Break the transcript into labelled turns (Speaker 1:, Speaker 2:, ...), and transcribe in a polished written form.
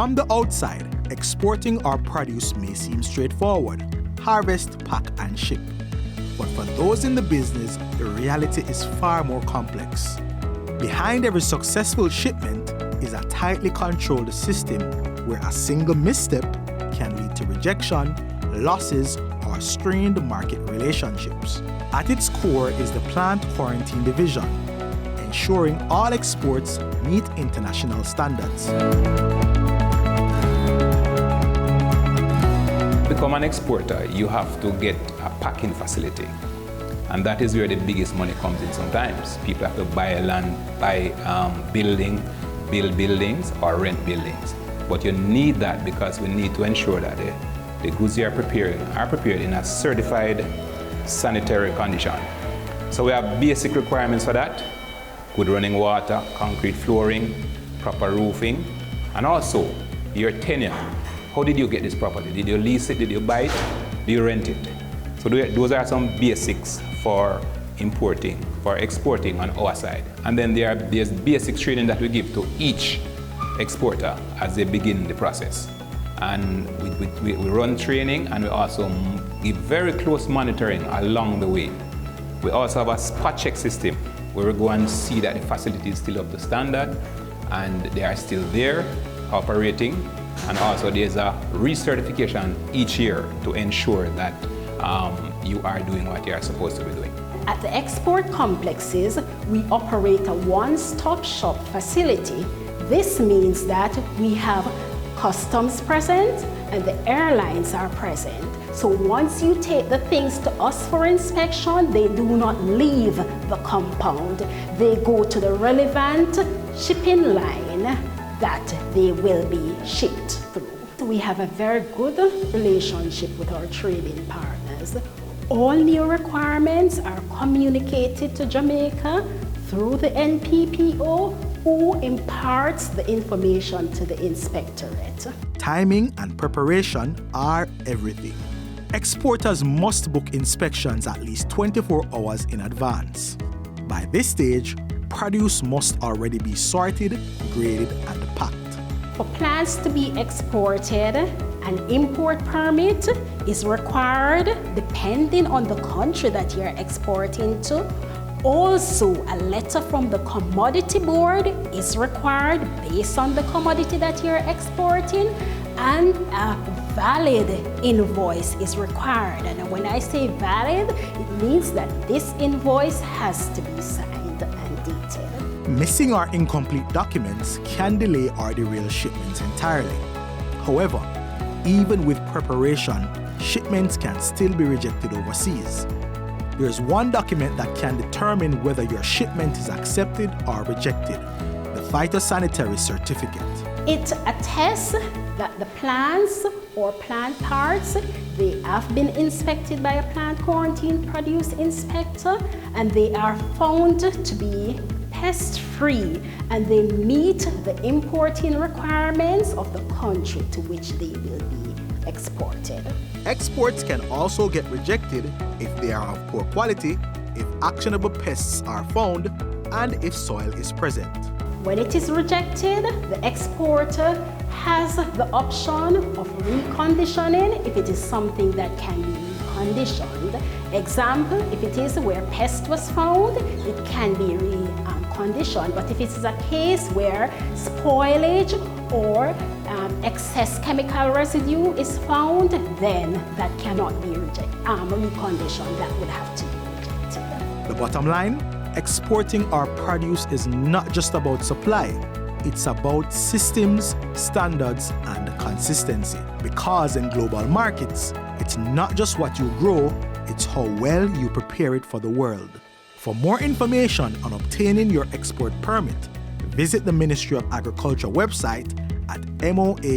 Speaker 1: From the outside, exporting our produce may seem straightforward: harvest, pack, and ship. But for those in the business, the reality is far more complex. Behind every successful shipment is a tightly controlled system where a single misstep can lead to rejection, losses, or strained market relationships. At its core is the Plant Quarrantine Division, ensuring all exports meet international standards.
Speaker 2: To become an exporter, you have to get a packing facility. And that is where the biggest money comes in sometimes. People have to buy land, build buildings, or rent buildings. But you need that because we need to ensure that the goods you are prepared in a certified sanitary condition. So we have basic requirements for that: good running water, concrete flooring, proper roofing, and also your tenure. How did you get this property? Did you lease it? Did you buy it? Did you rent it? So those are some basics for importing, for exporting on our side. And then there's basic training that we give to each exporter as they begin the process. And we run training, and we also give very close monitoring along the way. We also have a spot check system where we go and see that the facility is still up to standard and they are still there operating. And also there's a recertification each year to ensure that you are doing what you are supposed to be doing.
Speaker 3: At the export complexes, we operate a one-stop shop facility. This means that we have customs present and the airlines are present. So once you take the things to us for inspection, they do not leave the compound. They go to the relevant shipping line that they will be shipped through. We have a very good relationship with our trading partners. All new requirements are communicated to Jamaica through the NPPO, who imparts the information to the inspectorate.
Speaker 1: Timing and preparation are everything. Exporters must book inspections at least 24 hours in advance. By this stage, produce must already be sorted, graded, and packed.
Speaker 3: For plants to be exported, an import permit is required depending on the country that you're exporting to. Also, a letter from the commodity board is required based on the commodity that you're exporting, and a valid invoice is required. And when I say valid, it means that this invoice has to be signed and dated.
Speaker 1: Missing or incomplete documents can delay or derail shipments entirely. However, even with preparation, shipments can still be rejected overseas. There's one document that can determine whether your shipment is accepted or rejected: the phytosanitary certificate.
Speaker 3: It attests that the plants or plant parts, they have been inspected by a plant quarantine produce inspector, and they are found to be pest-free, and they meet the importing requirements of the country to which they will be exported.
Speaker 1: Exports can also get rejected if they are of poor quality, if actionable pests are found, and if soil is present.
Speaker 3: When it is rejected, the exporter has the option of reconditioning if it is something that can be reconditioned. Example, if it is where pest was found, it can be reconditioned. But if it is a case where spoilage or excess chemical residue is found, then that cannot be reconditioned. That would have to be rejected.
Speaker 1: The bottom line: exporting our produce is not just about supply. It's about systems, standards, and consistency. Because in global markets, it's not just what you grow, it's how well you prepare it for the world. For more information on obtaining your export permit, visit the Ministry of Agriculture website at moa.gov.jm.